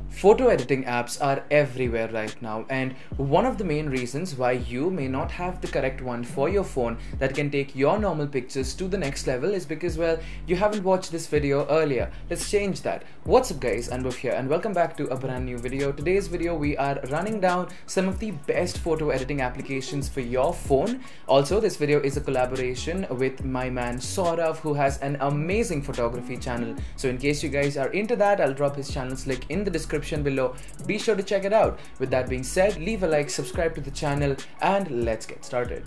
Photo editing apps are everywhere right now, and one of the main reasons why you may not have the correct one for your phone that can take your normal pictures to the next level is because, well, you haven't watched this video earlier. Let's change that. What's up guys, Anubhav here and welcome back to a brand new video. Today's video we are running down some of the best photo editing applications for your phone. Also, this video is a collaboration with my man Saurav, who has an amazing photography channel. So in case you guys are into that, I'll drop his channel's link in the description below. Be sure to check it out. With that being said, leave a like, subscribe to the channel, and let's get started.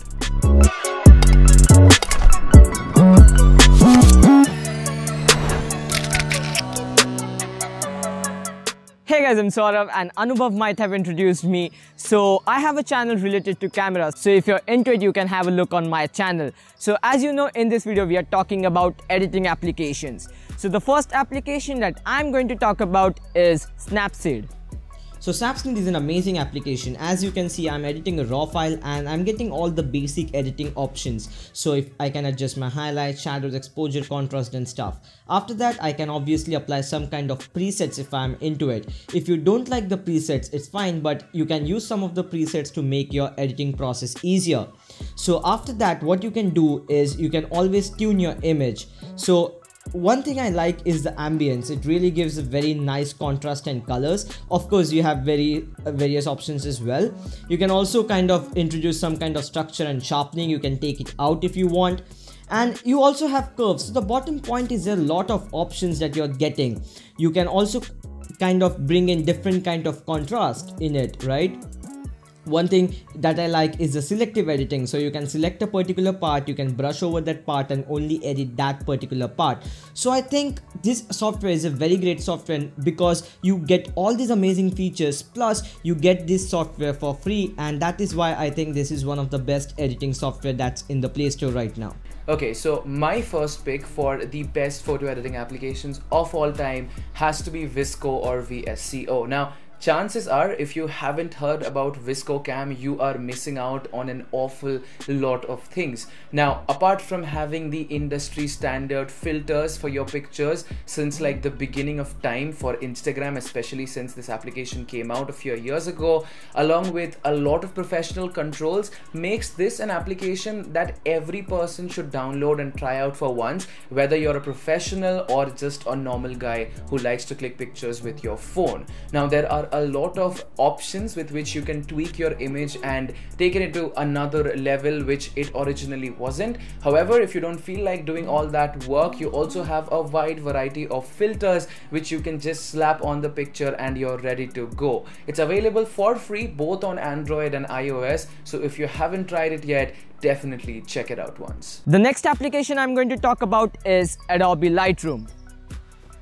Hey guys, I'm Saurav and Anubhav might have introduced me. So I have a channel related to cameras. So if you're into it, you can have a look on my channel. So as you know, in this video, we are talking about editing applications. So the first application that I'm going to talk about is Snapseed. So Snapseed is an amazing application. As you can see, I'm editing a raw file and I'm getting all the basic editing options. So if I can adjust my highlights, shadows, exposure, contrast and stuff. After that, I can obviously apply some kind of presets if I'm into it. If you don't like the presets, it's fine, but you can use some of the presets to make your editing process easier. So after that, what you can do is you can always tune your image. So one thing I like is the ambience. It really gives a very nice contrast and colors. Of course, you have various options as well. You can also kind of introduce some kind of structure and sharpening. You can take it out if you want. And you also have curves. So the bottom point is a lot of options that you're getting. You can also kind of bring in different kind of contrast in it, right? One thing that I like is the selective editing. So you can select a particular part, you can brush over that part and only edit that particular part. So I think this software is a very great software because you get all these amazing features, plus you get this software for free, and that is why I think this is one of the best editing software that's in the Play Store right now. Okay, so my first pick for the best photo editing applications of all time has to be Visco or VSCO. Now, chances are, if you haven't heard about Visco Cam, you are missing out on an awful lot of things. Now, apart from having the industry standard filters for your pictures since like the beginning of time for Instagram, especially since this application came out a few years ago, along with a lot of professional controls, makes this an application that every person should download and try out for once, whether you're a professional or just a normal guy who likes to click pictures with your phone. Now, there are a lot of options with which you can tweak your image and take it into another level which it originally wasn't. However, if you don't feel like doing all that work, you also have a wide variety of filters which you can just slap on the picture and you're ready to go. It's available for free both on Android and iOS, so if you haven't tried it yet, definitely check it out once. The next application I'm going to talk about is Adobe Lightroom.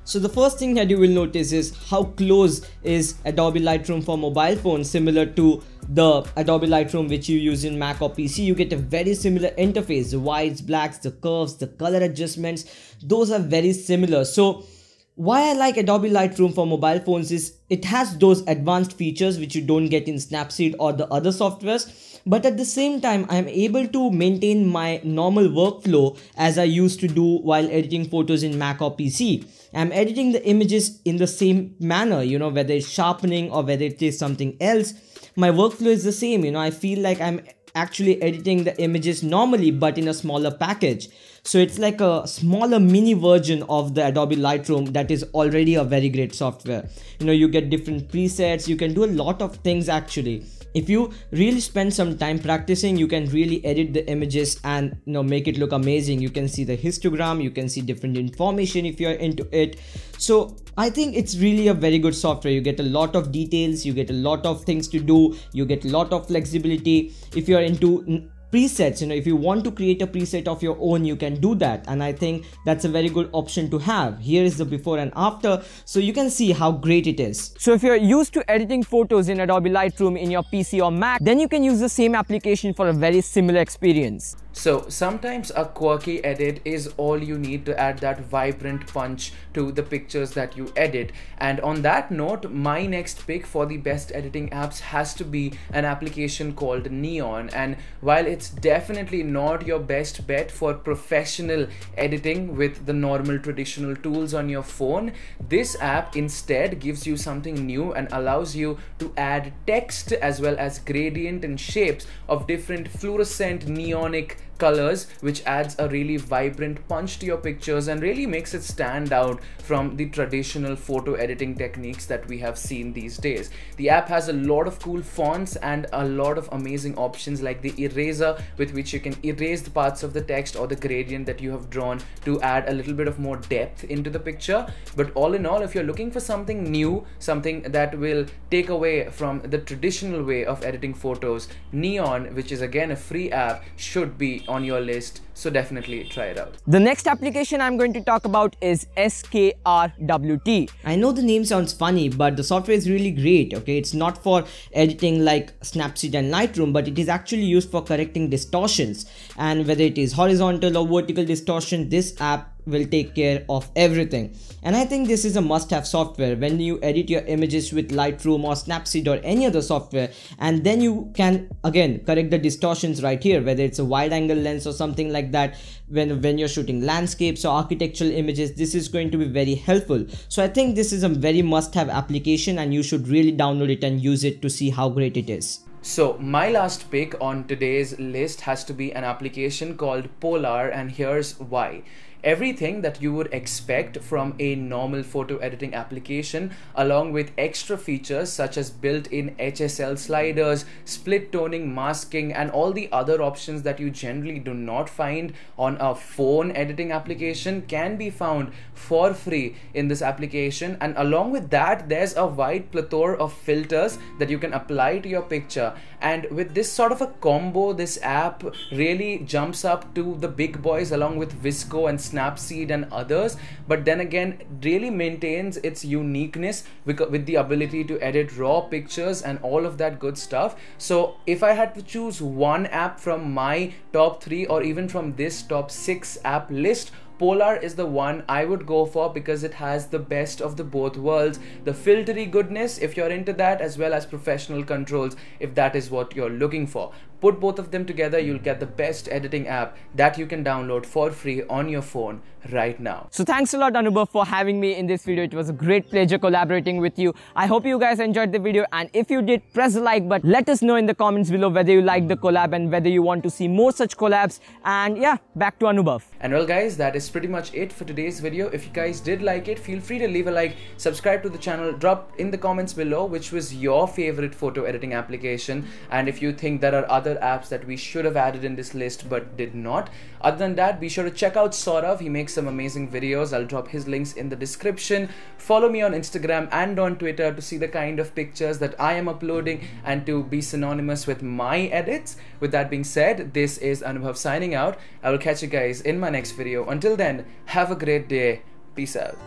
So the first thing that you will notice is how close is Adobe Lightroom for mobile phones similar to the Adobe Lightroom which you use in Mac or PC. You get a very similar interface. The whites, blacks, the curves, the color adjustments, those are very similar. So why I like Adobe Lightroom for mobile phones is it has those advanced features which you don't get in Snapseed or the other softwares. But at the same time, I am able to maintain my normal workflow as I used to do while editing photos in Mac or PC. I'm editing the images in the same manner, you know, whether it's sharpening or whether it is something else. My workflow is the same, you know, I feel like I'm actually editing the images normally but in a smaller package. So it's like a smaller mini version of the Adobe Lightroom that is already a very great software. You know, you get different presets, you can do a lot of things actually. If you really spend some time practicing, you can really edit the images and, you know, make it look amazing. You can see the histogram, you can see different information if you're into it. So I think it's really a very good software. You get a lot of details, you get a lot of things to do, you get a lot of flexibility. If you're into presets, you know, if you want to create a preset of your own, you can do that, and I think that's a very good option to have. Here is the before and after, so you can see how great it is. So if you're used to editing photos in Adobe Lightroom in your PC or Mac, then you can use the same application for a very similar experience. So sometimes a quirky edit is all you need to add that vibrant punch to the pictures that you edit. And on that note, my next pick for the best editing apps has to be an application called Neon. And while it's definitely not your best bet for professional editing with the normal traditional tools on your phone, this app instead gives you something new and allows you to add text as well as gradient and shapes of different fluorescent neonic colors, which adds a really vibrant punch to your pictures and really makes it stand out from the traditional photo editing techniques that we have seen these days. The app has a lot of cool fonts and a lot of amazing options like the eraser, with which you can erase the parts of the text or the gradient that you have drawn to add a little bit of more depth into the picture. But all in all, if you're looking for something new, something that will take away from the traditional way of editing photos, Neon, which is again a free app, should be on your list, so definitely try it out. The next application I'm going to talk about is SKRWT. I know the name sounds funny, but the software is really great. Okay, it's not for editing like Snapseed and Lightroom, but it is actually used for correcting distortions, and whether it is horizontal or vertical distortion, this app will take care of everything. And I think this is a must-have software when you edit your images with Lightroom or Snapseed or any other software, and then you can again correct the distortions right here, whether it's a wide angle lens or something like that. When you're shooting landscapes or architectural images, this is going to be very helpful. So I think this is a very must-have application and you should really download it and use it to see how great it is. So my last pick on today's list has to be an application called Polar, and here's why. Everything that you would expect from a normal photo editing application, along with extra features such as built-in HSL sliders, split toning, masking, and all the other options that you generally do not find on a phone editing application, can be found for free in this application. And along with that, there's a wide plethora of filters that you can apply to your picture. And with this sort of a combo, this app really jumps up to the big boys along with Visco and Snapseed and others, but then again really maintains its uniqueness with the ability to edit raw pictures and all of that good stuff. So if I had to choose one app from my top 3 or even from this top 6 app list, Polar is the one I would go for because it has the best of the both worlds, the filtery goodness if you're into that, as well as professional controls if that is what you're looking for. Put both of them together, you'll get the best editing app that you can download for free on your phone right now. So thanks a lot, Anubhav, for having me in this video. It was a great pleasure collaborating with you. I hope you guys enjoyed the video, and if you did, press the like button. Let us know in the comments below whether you like the collab and whether you want to see more such collabs. And yeah, back to Anubhav. And well guys, that is pretty much it for today's video. If you guys did like it, feel free to leave a like, subscribe to the channel, drop in the comments below which was your favorite photo editing application, and if you think there are other apps that we should have added in this list but did not. Other than that, be sure to check out Saurav. He makes some amazing videos. I'll drop his links in the description. Follow me on Instagram and on Twitter to see the kind of pictures that I am uploading and to be synonymous with my edits. With that being said, this is Anubhav signing out. I will catch you guys in my next video. Until then, have a great day. Peace out.